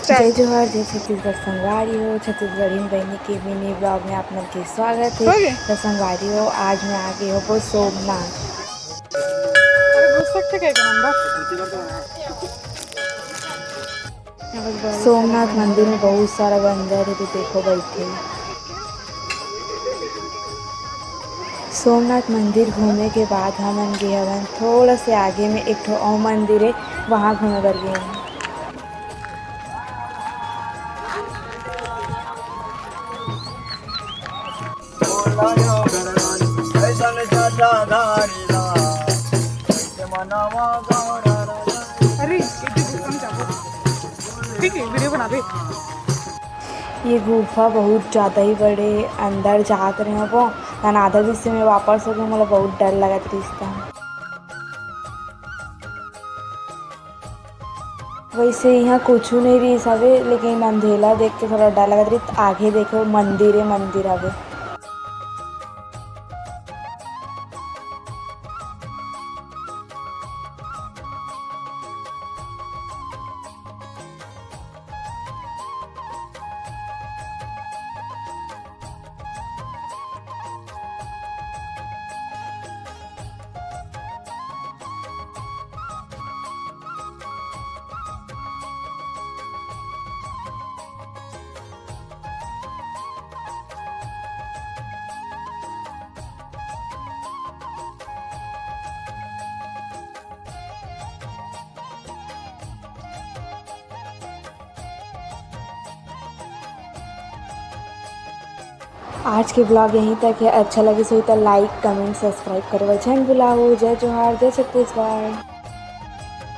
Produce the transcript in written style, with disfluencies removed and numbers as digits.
जय जोहार, जय छत्तीसगढ़ संगवारी हो। छत्तीसगढ़ी बहनी के मिनी ब्लॉग में आप मन के स्वागत है। तो संगवारी हो, आज मैं आ गई हो सोमनाथ। सोमनाथ मंदिर में बहुत सारा बंदर है, तो देखो बैठे। सोमनाथ मंदिर घूमे के बाद हमन गे हवन थोड़ा से आगे में एक ठो और मंदिर है, वहाँ घूमे बर गए हैं। वीडियो बना दे। ये गुफा बहुत ज़्यादा ही बड़े अंदर जात रहे वो आधा हिस्से में वापस हो गए। मुझे बहुत डर लगा था। वैसे यहाँ कुछ नहीं रही सवे, लेकिन अंधेला देख के थोड़ा डर लगा रही। आगे देखो मंदिर है, मंदिर आगे। आज के ब्लॉग यहीं तक है। अच्छा लगे सो तो लाइक कमेंट सब्सक्राइब करो। जय भुलाओ, जय जोहार, जय छत्तीसगढ़।